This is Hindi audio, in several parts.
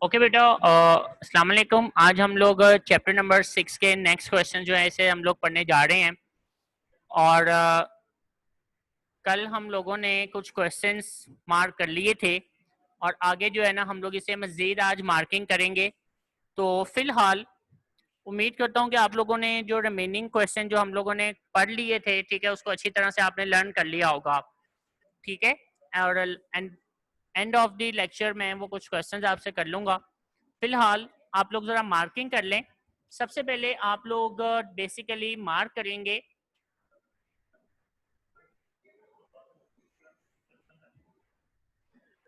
ओके बेटा, अस्सलाम वालेकुम। आज हम लोग चैप्टर नंबर 6 के नेक्स्ट क्वेश्चन जो है इसे हम लोग पढ़ने जा रहे हैं। और कल हम लोगों ने कुछ क्वेश्चंस मार्क कर लिए थे और आगे जो है ना हम लोग इसे मज़ीद आज मार्किंग करेंगे। तो फिलहाल उम्मीद करता हूँ कि आप लोगों ने जो रिमेनिंग क्वेश्चन जो हम लोगों ने पढ़ लिए थे, ठीक है, उसको अच्छी तरह से आपने लर्न कर लिया होगा। ठीक है, और एंड ऑफ द लेक्चर में वो कुछ क्वेश्चंस आपसे कर लूँगा। फिलहाल आप लोग ज़रा मार्किंग कर लें। सबसे पहले आप लोग बेसिकली मार्क करेंगे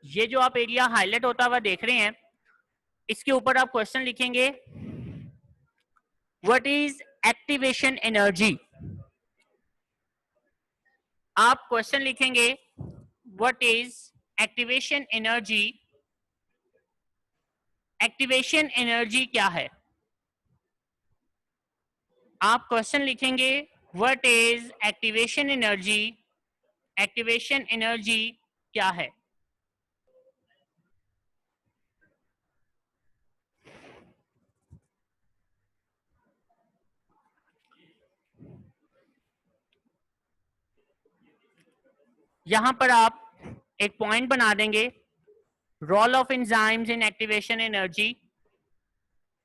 ये जो आप एरिया हाईलाइट होता हुआ देख रहे हैं, इसके ऊपर आप क्वेश्चन लिखेंगे व्हाट इज एक्टिवेशन एनर्जी। आप क्वेश्चन लिखेंगे what is activation energy. Activation energy क्या है? आप क्वेश्चन लिखेंगे what is activation energy. Activation energy क्या है? यहां पर आप एक पॉइंट बना देंगे, role of enzymes in activation energy.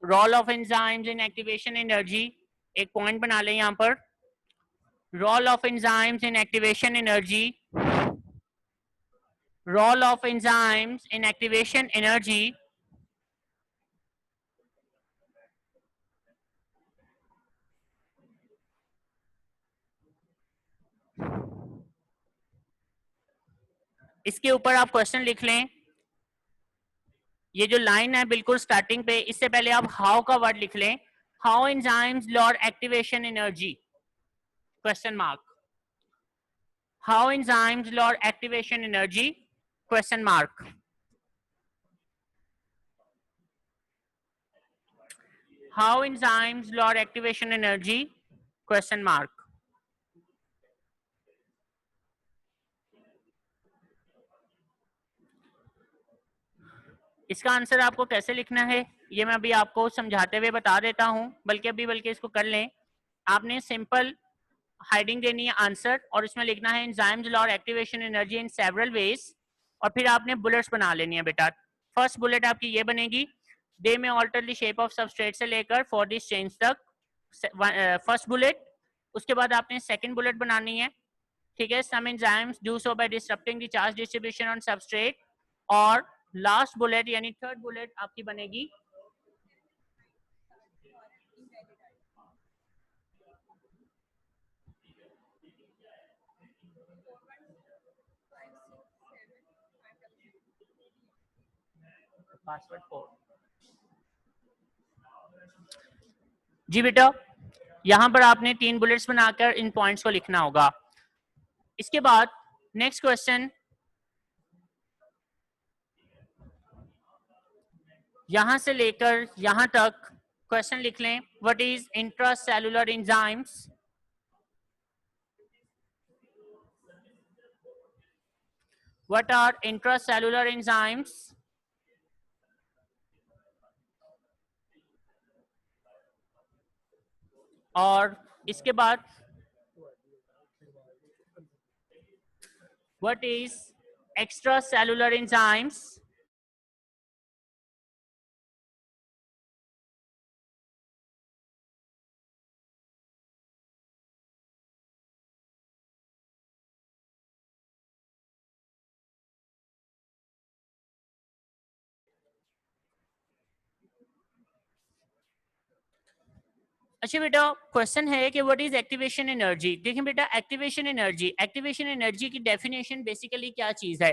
Role of enzymes in activation energy, एक पॉइंट बना लें यहां पर, role of enzymes in activation energy. Role of enzymes in activation energy. इसके ऊपर आप क्वेश्चन लिख लें। ये जो लाइन है बिल्कुल स्टार्टिंग पे, इससे पहले आप हाउ का वर्ड लिख लें, how enzymes lower activation energy, question mark. How enzymes lower activation energy, question mark. How enzymes lower activation energy, question mark. इसका आंसर आपको कैसे लिखना है ये मैं अभी आपको समझाते हुए बता देता हूं, बल्कि इसको कर लें। आपने सिंपल हेडिंग देनी है आंसर और इसमें लिखना है enzymes lower activation energy in several ways, और फिर आपने बुलेट्स बना लेनी है बेटा। फर्स्ट बुलेट आपकी ये बनेगी, they may alter the shape of substrate से लेकर फॉर दिस चेंज तक, फर्स्ट बुलेट। उसके बाद आपने सेकंड बुलेट बनानी है, ठीक है, some enzymes do so by disrupting the charge distribution on substrate. और लास्ट बुलेट यानी थर्ड बुलेट आपकी बनेगी पासवर्ड 4। जी बेटा, यहां पर आपने 3 बुलेट्स बनाकर इन पॉइंट्स को लिखना होगा। इसके बाद नेक्स्ट क्वेश्चन, यहां से लेकर यहां तक क्वेश्चन लिख लें, what is intracellular enzymes. What are intracellular enzymes. और इसके बाद what is extracellular enzymes. अच्छा बेटा, क्वेश्चन है कि व्हाट इज एक्टिवेशन एनर्जी। देखिए बेटा, एक्टिवेशन एनर्जी की डेफिनेशन बेसिकली क्या चीज है।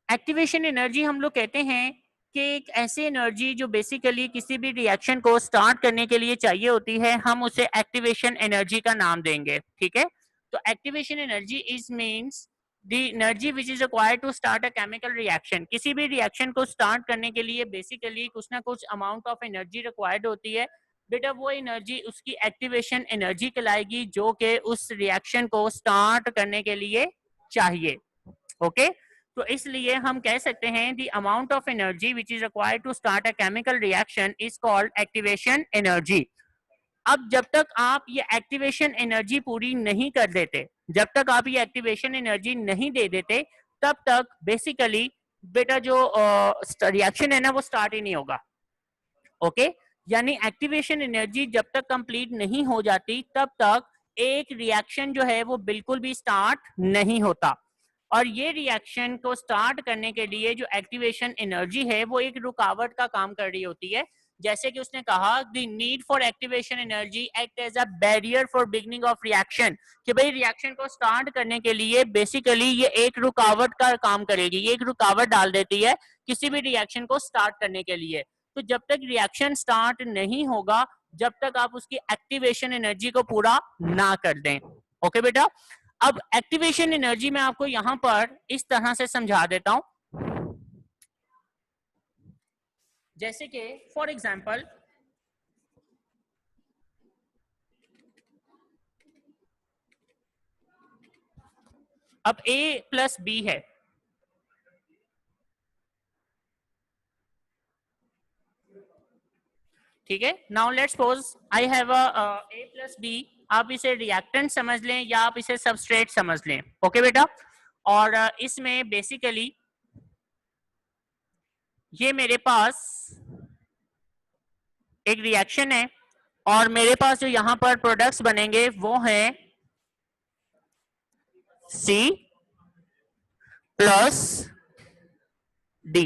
एक्टिवेशन एनर्जी हम लोग कहते हैं कि एक ऐसी एनर्जी जो बेसिकली किसी भी रिएक्शन को स्टार्ट करने के लिए चाहिए होती है, हम उसे एक्टिवेशन एनर्जी का नाम देंगे। ठीक है, तो activation energy is means the energy which is required to start a chemical reaction. किसी भी रिएक्शन को स्टार्ट करने के लिए बेसिकली कुछ ना कुछ अमाउंट ऑफ एनर्जी रिक्वायर्ड होती है। बेटा वो एनर्जी उसकी एक्टिवेशन एनर्जी कहलाएगी, जो कि उस रिएक्शन को स्टार्ट करने के लिए चाहिए। ओके, तो इसलिए हम कह सकते हैं the amount of energy which is required to start a chemical reaction is called activation energy. अब जब तक आप ये एक्टिवेशन एनर्जी पूरी नहीं कर देते, जब तक आप ये एक्टिवेशन एनर्जी नहीं दे देते, तब तक बेसिकली बेटा जो रिएक्शन है ना वो स्टार्ट ही नहीं होगा। ओके, यानी एक्टिवेशन एनर्जी जब तक कंप्लीट नहीं हो जाती तब तक एक रिएक्शन जो है वो बिल्कुल भी स्टार्ट नहीं होता। और ये रिएक्शन को स्टार्ट करने के लिए जो एक्टिवेशन एनर्जी है वो एक रुकावट का काम कर रही होती है। जैसे कि उसने कहा the need for activation energy act as a barrier for beginning of reaction, कि भाई रिएक्शन को स्टार्ट करने के लिए बेसिकली ये एक रुकावट का काम करेगी, ये एक रुकावट डाल देती है किसी भी रिएक्शन को स्टार्ट करने के लिए। तो जब तक रिएक्शन स्टार्ट नहीं होगा, जब तक आप उसकी एक्टिवेशन एनर्जी को पूरा ना कर दें। ओके बेटा, अब एक्टिवेशन एनर्जी मैं आपको यहां पर इस तरह से समझा देता हूं, जैसे कि फॉर एग्जांपल अब A प्लस B है, ठीक है। Now let's suppose I have A plus B, आप इसे रिएक्टेंट समझ लें या आप इसे सबस्ट्रेट समझ लें। ओके बेटा, और इसमें बेसिकली ये मेरे पास एक रिएक्शन है और मेरे पास जो यहां पर प्रोडक्ट्स बनेंगे वो हैं C प्लस D।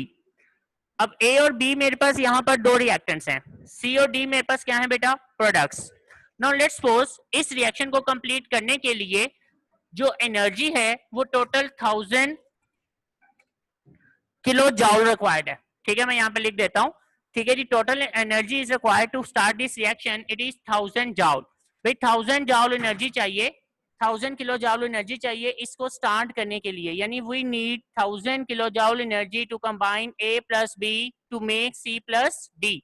अब A और B मेरे पास यहां पर दो रिएक्टेंट्स हैं, C और D मेरे पास क्या है बेटा, प्रोडक्ट्स। नाउ लेट्स सपोज इस रिएक्शन को कंप्लीट करने के लिए जो एनर्जी है वो टोटल 1000 किलो जॉल रिक्वायर्ड है। ठीक है, मैं यहाँ पे लिख देता हूँ। ठीक है जी, total energy is required to start this reaction, it is 1000 joule. भाई 1000 जॉल एनर्जी चाहिए, 1000 किलो जॉल एनर्जी चाहिए इसको स्टार्ट करने के लिए, यानी we need 1000 kilo joule energy to combine A plus B to make C plus D।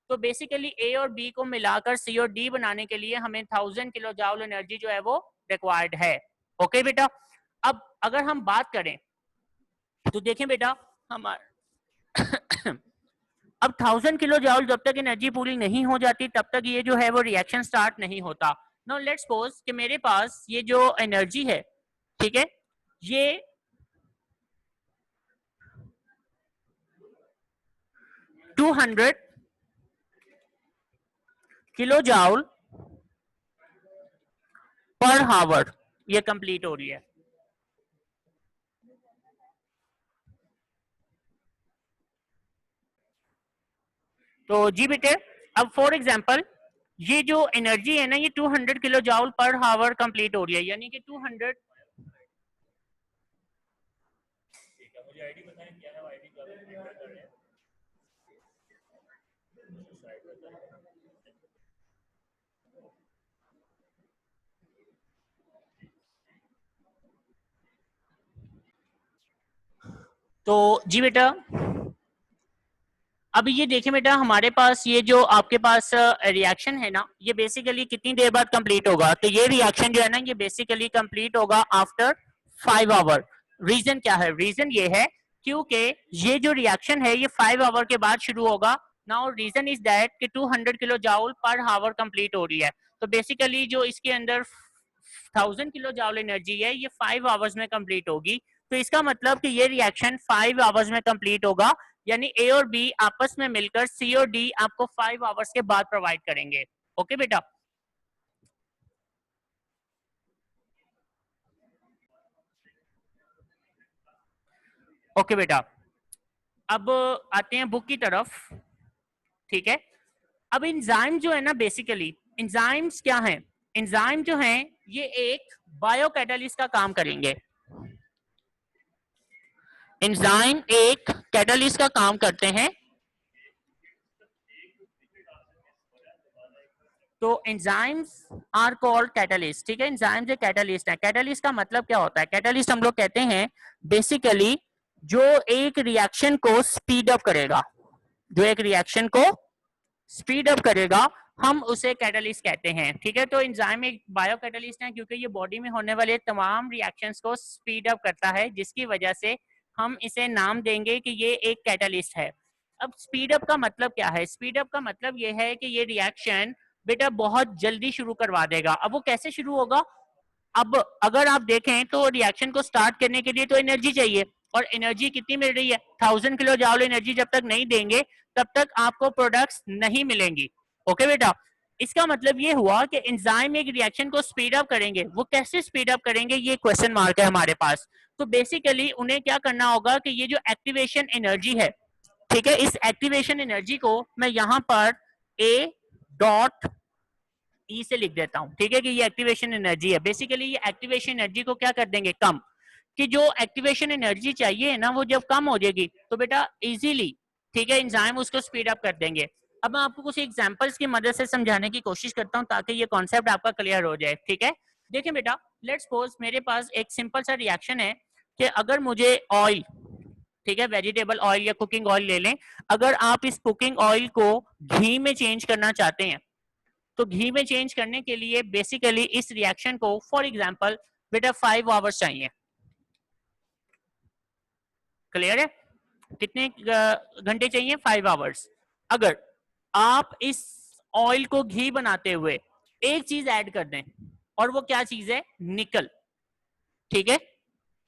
तो बेसिकली A और B को मिलाकर C और D बनाने के लिए हमें 1000 किलो जॉल एनर्जी जो है वो रिक्वायर्ड है। ओके बेटा, अब अगर हम बात करें तो देखें बेटा हमारा अब 1000 किलो जॉल जब तक एनर्जी पूरी नहीं हो जाती तब तक ये जो है वो रिएक्शन स्टार्ट नहीं होता। नाउ लेट्स सपोज कि मेरे पास ये जो एनर्जी है, ठीक है, ये 200 किलो जॉल पर हावर ये कंप्लीट हो रही है। तो जी बेटे, अब फॉर एग्जांपल ये जो एनर्जी है ना ये 200 किलो जॉल पर हावर कंप्लीट हो रही है, यानी कि 200। मुझे आईडी बताएं क्या है, आईडी का तो जी बेटा, अब ये देखें बेटा हमारे पास ये जो आपके पास रिएक्शन है ना ये बेसिकली कितनी देर बाद कंप्लीट होगा, तो ये रिएक्शन जो है ना ये बेसिकली कंप्लीट होगा आफ्टर 5 आवर। रीजन क्या है, रीजन ये है क्योंकि ये जो रिएक्शन है ये 5 आवर के बाद शुरू होगा। नाउ रीजन इज दैट कि 200 किलो जॉल पर आवर कंप्लीट हो रही है, तो बेसिकली जो इसके अंदर 1000 किलो जॉल एनर्जी है ये 5 आवर्स में कंप्लीट होगी। तो इसका मतलब कि ये रिएक्शन 5 आवर्स में कंप्लीट होगा, यानी A और B आपस में मिलकर C और D आपको 5 आवर्स के बाद प्रोवाइड करेंगे। ओके बेटा, ओके बेटा, अब आते हैं बुक की तरफ। ठीक है, अब एंजाइम जो है ना बेसिकली एंजाइम्स क्या हैं, एंजाइम जो हैं ये एक बायोकैटालिस्ट का काम करेंगे। एंजाइम एक कैटालिस्ट का काम करते हैं। तो एंजाइम्स आर कॉल्ड कैटालिस्ट। ठीक है, एंजाइम्स एक कैटालिस्ट है। कैटालिस्ट का मतलब क्या होता है, कैटालिस्ट हम लोग कहते हैं बेसिकली जो एक रिएक्शन को स्पीड अप करेगा, जो एक रिएक्शन को स्पीड अप करेगा हम उसे कैटालिस्ट कहते हैं। ठीक है, तो एंजाइम एक बायो कैटालिस्ट है क्योंकि ये बॉडी में होने वाले तमाम रिएक्शंस को स्पीड अप करता है जिसकी वजह से हम इसे नाम देंगे कि ये एक कैटलिस्ट है। अब स्पीड अप का मतलब क्या है? स्पीड अप का मतलब ये है कि ये रिएक्शन बेटा बहुत जल्दी शुरू करवा देगा। अब वो कैसे शुरू होगा? अब अगर आप देखें तो रिएक्शन को स्टार्ट करने के लिए तो एनर्जी चाहिए, और एनर्जी कितनी मिल रही है? 1000 किलो जूल एनर्जी जब तक नहीं देंगे तब तक आपको प्रोडक्ट्स नहीं मिलेंगी। ओके बेटा, इसका मतलब ये हुआ कि एंजाइम एक रिएक्शन को स्पीड अप करेंगे। वो कैसे स्पीड अप करेंगे, ये क्वेश्चन मार्क है हमारे पास। तो बेसिकली उन्हें क्या करना होगा कि ये जो एक्टिवेशन एनर्जी है, ठीक है, इस एक्टिवेशन एनर्जी को मैं यहां पर ए डॉट ई से लिख देता हूं, ठीक है, कि ये एक्टिवेशन एनर्जी है। बेसिकली ये एक्टिवेशन एनर्जी को क्या कर देंगे? कम। कि जो एक्टिवेशन एनर्जी चाहिए ना वो जब कम हो जाएगी तो बेटा इजीली, ठीक है, एंजाइम उसको स्पीड अप कर देंगे। अब मैं आपको कुछ एग्जांपल्स की मदद से समझाने की कोशिश करता हूं ताकि ये कॉन्सेप्ट आपका क्लियर हो जाए, ठीक है। देखिए बेटा, लेट्स सपोज मेरे पास एक सिंपल सा रिएक्शन है कि अगर मुझे ऑयल, ठीक है, वेजिटेबल ऑयल या कुकिंग ऑयल ले लें, अगर आप इस कुकिंग ऑयल को घी में चेंज करना चाहते हैं तो घी में चेंज करने के लिए बेसिकली इस रिएक्शन को फॉर एग्जांपल बेटा 5 आवर्स चाहिए। क्लियर है? कितने घंटे चाहिए? 5 आवर्स। अगर आप इस ऑयल को घी बनाते हुए एक चीज ऐड कर दें, और वो क्या चीज है? निकल। ठीक है,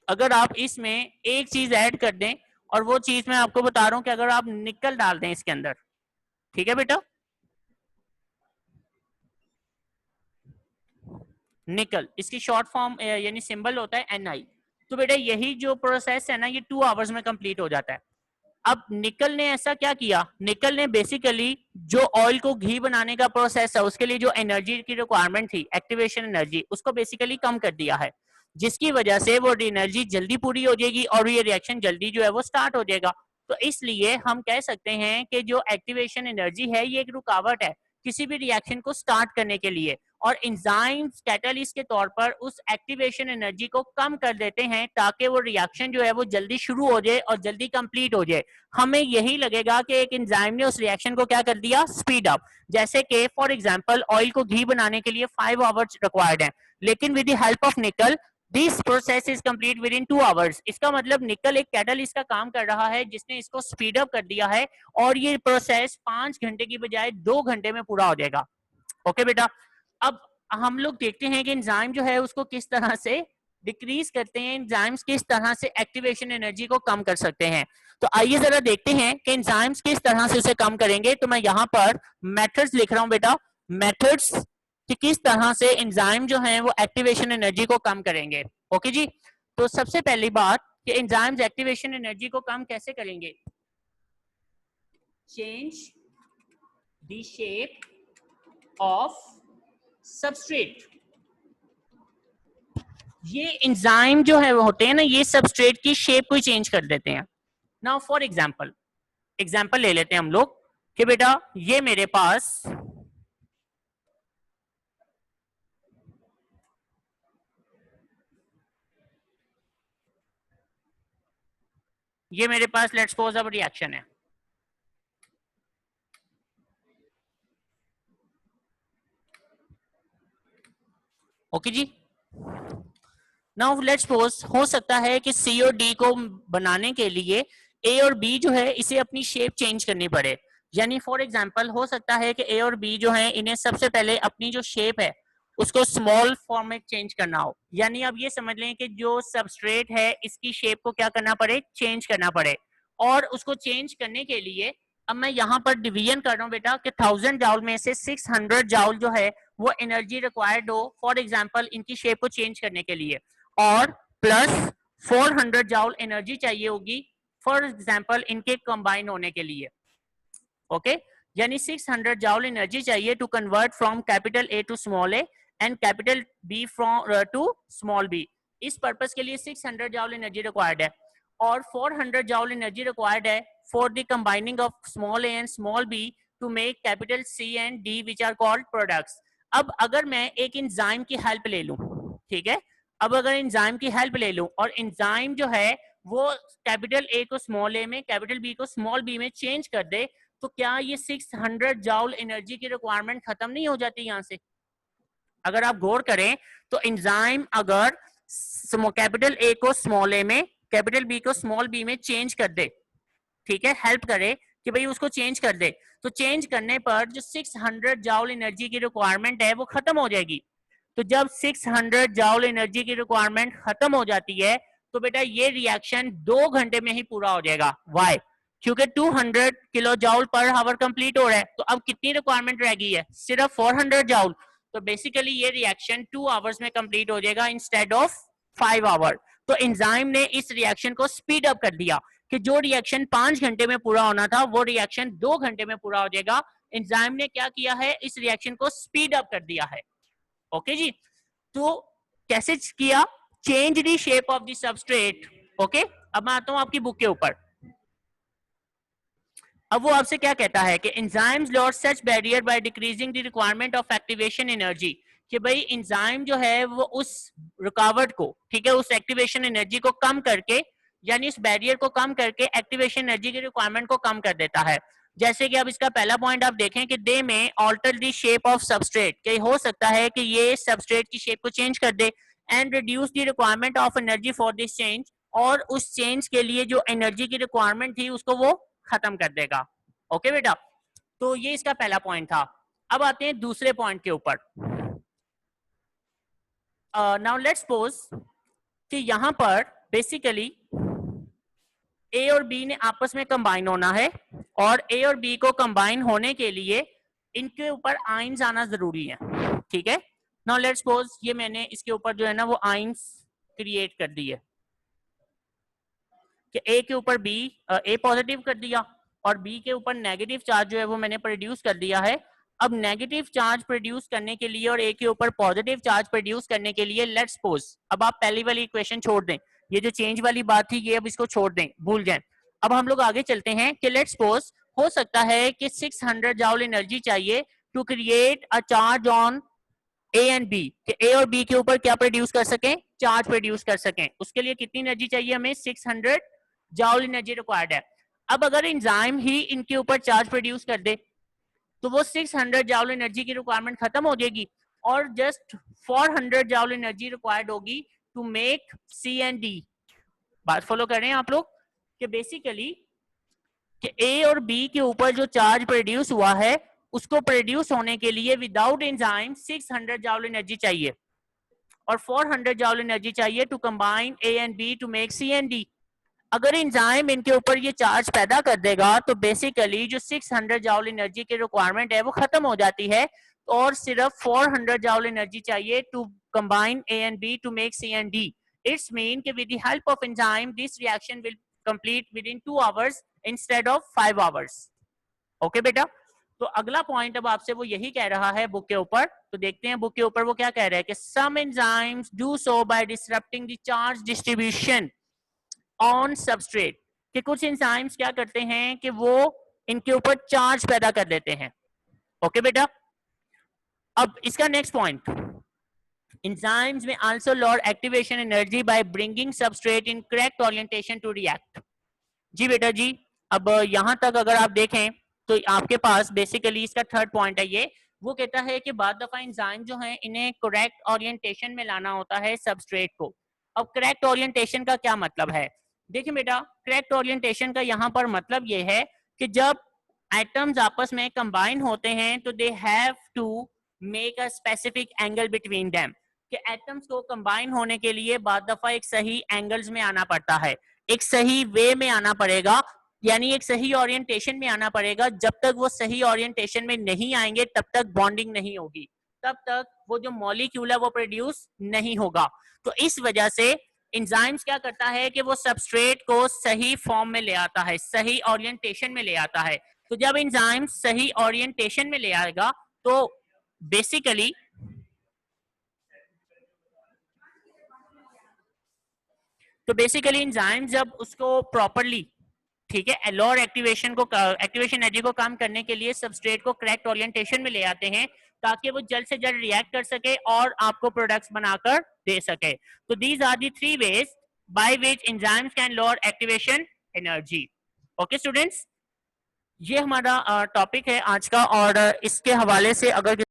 अगर आप इसमें एक चीज ऐड कर दें, और वो चीज मैं आपको बता रहा हूं कि अगर आप निकल डाल दें इसके अंदर, ठीक है बेटा, निकल, इसकी शॉर्ट फॉर्म यानी सिंबल होता है NI। तो बेटा यही जो प्रोसेस है ना, ये 2 आवर्स में कंप्लीट हो जाता है। अब निकल ने ऐसा क्या किया? निकल ने बेसिकली जो ऑयल को घी बनाने का प्रोसेस है उसके लिए जो एनर्जी की रिक्वायरमेंट थी, एक्टिवेशन एनर्जी, उसको बेसिकली कम कर दिया है, जिसकी वजह से वो एनर्जी जल्दी पूरी हो जाएगी और ये रिएक्शन जल्दी जो है वो स्टार्ट हो जाएगा। तो इसलिए हम कह सकते हैं कि जो एक्टिवेशन एनर्जी है ये एक रुकावट है किसी भी रिएक्शन को स्टार्ट करने के लिए, और एंजाइम्स कैटलिस्ट के तौर पर उस एक्टिवेशन एनर्जी को कम कर देते हैं ताकि वो रिएक्शन जो है वो जल्दी शुरू हो जाए और जल्दी कंप्लीट हो जाए। हमें यही लगेगा कि एक एंजाइम ने उस रिएक्शन को क्या कर दिया? Speed up. जैसे कि फॉर एग्जांपल ऑयल को घी बनाने के लिए 5 आवर्स रिक्वायर्ड है, लेकिन विद द हेल्प ऑफ निकल this process is complete within 2 hours. इसका मतलब निकल एक कैटलिस्ट का काम कर रहा है जिसने इसको स्पीड अप कर दिया है, और ये प्रोसेस 5 घंटे की बजाय 2 घंटे में पूरा हो जाएगा। ओके बेटा, अब हम लोग देखते हैं कि एंजाइम जो है उसको किस तरह से डिक्रीज करते हैं, एंजाइम्स किस तरह से एक्टिवेशन एनर्जी को कम कर सकते हैं। तो आइए जरा देखते हैं कि एंजाइम्स किस तरह से उसे कम करेंगे। तो मैं यहाँ पर मेथड्स लिख रहा हूं बेटा, मेथड्स कि किस तरह से एंजाइम जो है वो एक्टिवेशन एनर्जी को कम करेंगे। ओके जी, तो सबसे पहली बात कि एंजाइम्स एक्टिवेशन एनर्जी को कम कैसे करेंगे? Change the shape of substrate. ये एंजाइम जो है वो होते हैं ना, ये सबस्ट्रेट की शेप को चेंज कर देते हैं। नाउ फॉर एग्जांपल ले लेते हैं हम लोग कि बेटा ये मेरे पास लेट्स सपोज अब रिएक्शन है। ओके जी, नाउ लेट्स सपोज हो सकता है कि सी और डी को बनाने के लिए ए और बी जो है इसे अपनी शेप चेंज करनी पड़े। यानी फॉर एग्जांपल हो सकता है कि ए और बी जो है इन्हें सबसे पहले अपनी जो शेप है उसको स्मॉल फॉर्म में चेंज करना हो। यानी आप ये समझ लें कि जो सबस्ट्रेट है इसकी शेप को क्या करना पड़े? चेंज करना पड़े। और उसको चेंज करने के लिए अब मैं यहाँ पर डिवीजन कर रहा हूँ बेटा कि 1000 जाउल में से 600 जाउल जो है वो एनर्जी रिक्वायर्ड हो फॉर एग्जांपल इनकी शेप को चेंज करने के लिए, और प्लस 400 जाउल एनर्जी चाहिए होगी फॉर एग्जांपल इनके कंबाइन होने के लिए। ओके, यानी 600 जाउल एनर्जी चाहिए to convert from capital A to small A and capital B from to small B. इस पर्पस के लिए 600 जाउल एनर्जी रिक्वायर्ड है, और 400 जाउल एनर्जी रिक्वायर्ड है for the combining of small A and small B to make capital C and D which are called products. अब अगर मैं एक एंजाइम की हेल्प ले लूं, ठीक है, अब अगर एंजाइम की हेल्प ले लूं और एंजाइम जो है वो कैपिटल ए को स्मॉल ए में, कैपिटल बी को स्मॉल बी में चेंज कर दे, तो क्या ये 600 जाउल एनर्जी की रिक्वायरमेंट खत्म नहीं हो जाती यहां से? अगर आप गौर करें तो एंजाइम अगर कैपिटल ए को स्मॉल ए में, कैपिटल बी को स्मॉल बी में चेंज कर दे, ठीक है, हेल्प करे कि भाई उसको चेंज कर दे, तो चेंज करने पर जो 600 जाउल एनर्जी की रिक्वायरमेंट है वो खत्म हो जाएगी। तो जब 600 जाउल एनर्जी की रिक्वायरमेंट खत्म हो जाती है तो बेटा ये रिएक्शन 2 घंटे में ही पूरा हो जाएगा। वाई? क्योंकि 200 kilo joule per hour complete हो रहा है, तो अब कितनी रिक्वायरमेंट रह गई है? सिर्फ 400 जाउल। तो बेसिकली ये रिएक्शन 2 आवर्स में कंप्लीट हो जाएगा इंस्टेड ऑफ 5 आवर। तो एंजाइम ने इस रिएक्शन को स्पीड अप कर दिया कि जो रिएक्शन 5 घंटे में पूरा होना था वो रिएक्शन 2 घंटे में पूरा हो जाएगा। एंजाइम ने क्या किया है? इस रिएक्शन को स्पीड अप कर दिया है। ओके जी, तो कैसे किया? Change the shape of the substrate. Okay, अब मैं आता हूं आपकी बुक के ऊपर। अब वो आपसे क्या कहता है कि enzymes loss such barrier by decreasing the requirement of activation energy, कि भाई एंजाइम जो है वो उस रुकावट को, ठीक है, उस एक्टिवेशन एनर्जी को कम करके, यानी इस बैरियर को कम करके एक्टिवेशन एनर्जी की रिक्वायरमेंट को कम कर देता है। जैसे कि अब इसका पहला पॉइंट आप देखें कि they may alter the shape of substrate, कि हो सकता है कि ये सबस्ट्रेट की शेप को चेंज कर दे, and reduce the requirement of energy for this change, और उस चेंज के लिए जो एनर्जी की रिक्वायरमेंट थी उसको वो खत्म कर देगा। ओके बेटा, तो ये इसका पहला पॉइंट था। अब आते हैं दूसरे पॉइंट के ऊपर। नाउ लेट्स सपोज कि यहां पर बेसिकली ए और बी ने आपस में कंबाइन होना है, और ए और बी को कंबाइन होने के लिए इनके ऊपर आइंस आना जरूरी है, ठीक है। नाउ लेट्स सपोज ये मैंने इसके ऊपर जो है ना वो आइंस क्रिएट कर दी है कि ए के ऊपर बी, ए पॉजिटिव कर दिया और बी के ऊपर नेगेटिव चार्ज जो है वो मैंने प्रोड्यूस कर दिया है। अब नेगेटिव चार्ज प्रोड्यूस करने के लिए और ए के ऊपर पॉजिटिव चार्ज प्रोड्यूस करने के लिए लेट्स सपोज, अब आप पहली वाली इक्वेशन छोड़ दें, ये जो चेंज वाली बात थी ये अब इसको छोड़ दें, भूल जाएं। अब हम लोग आगे चलते हैं कि लेट्स सपोज हो सकता है कि 600 जाउल एनर्जी चाहिए to create a charge on A and B, कि ए और बी के ऊपर क्या प्रोड्यूस कर सकें? चार्ज प्रोड्यूस कर सकें। उसके लिए कितनी एनर्जी चाहिए हमें? 600 जाउल एनर्जी रिक्वायर्ड है। अब अगर एंजाइम ही इनके ऊपर चार्ज प्रोड्यूस कर दे तो वो 600 जाउल एनर्जी की रिक्वायरमेंट खत्म हो जाएगी और जस्ट 400 जाउल एनर्जी रिक्वायर्ड होगी to make C and D. बात फॉलो कर रहे हैं आप लोग कि बेसिकली कि ए और बी के ऊपर जो चार्ज प्रोड्यूस हुआ है उसको प्रोड्यूस होने के लिए विदाउट एंजाइम 600 जाउल एनर्जी चाहिए और 400 जाउल एनर्जी चाहिए to combine A and B to make C and D. अगर एंजाइम इनके ऊपर ये चार्ज पैदा कर देगा तो बेसिकली जो 600 जाउल एनर्जी की रिक्वायरमेंट है वो खत्म हो जाती है और सिर्फ 400 जाउल एनर्जी चाहिए to combine A and B to make C and D. It's mean कि with the help of enzyme this reaction will complete within 2 hours instead of 5 hours. Okay बेटा, तो अगला पॉइंट अब आपसे वो यही कह रहा है बुक के ऊपर, तो देखते हैं बुक के ऊपर वो क्या कह रहा है कि some enzymes do so by disrupting the charge distribution on substrate, कि कुछ एंजाइम्स क्या करते हैं कि वो इनके ऊपर चार्ज पैदा कर देते हैं। ओके बेटा, अब इसका नेक्स्ट पॉइंट, एंजाइम्स में also loss activation energy by bringing substrate in correct orientation to react. जी बेटा जी, अब यहां तक अगर आप देखें तो आपके पास बेसिकली इसका थर्ड पॉइंट है ये, वो कहता है कि बाद दफा एंजाइम जो है इन्हें करेक्ट ओरिएंटेशन में लाना होता है सबस्ट्रेट को। अब करेक्ट ओरिएंटेशन का क्या मतलब है? देखिए बेटा, करेक्ट ओरिएंटेशन का यहाँ पर मतलब ये है कि जब एटम्स आपस में कंबाइन होते हैं तो they have to make a specific angle between them, कि एटम्स को कंबाइन होने के लिए बाद दफा एक सही एंगल्स में आना पड़ता है, एक सही वे में आना पड़ेगा, यानी एक सही ओरिएंटेशन में आना पड़ेगा। जब तक वो सही ओरिएंटेशन में नहीं आएंगे तब तक बॉन्डिंग नहीं होगी, तब तक वो जो मॉलिक्यूल है वो प्रोड्यूस नहीं होगा। तो इस वजह से एंजाइम्स क्या करता है कि वो सबस्ट्रेट को सही फॉर्म में ले आता है, सही ओरिएंटेशन में ले आता है। तो जब एंजाइम सही ओरिएंटेशन में ले आएगा तो बेसिकली एंजाइम जब उसको प्रॉपरली, ठीक है, लोअर एक्टिवेशन एनर्जी को कम करने के लिए सबस्ट्रेट को करेक्ट ओरिएंटेशन में ले आते हैं ताकि वो जल्द से जल्द रिएक्ट कर सके और आपको प्रोडक्ट्स बनाकर दे सके। तो these are the 3 ways by which enzymes can lower activation energy. Okay students, ये हमारा टॉपिक है आज का, और इसके हवाले से अगर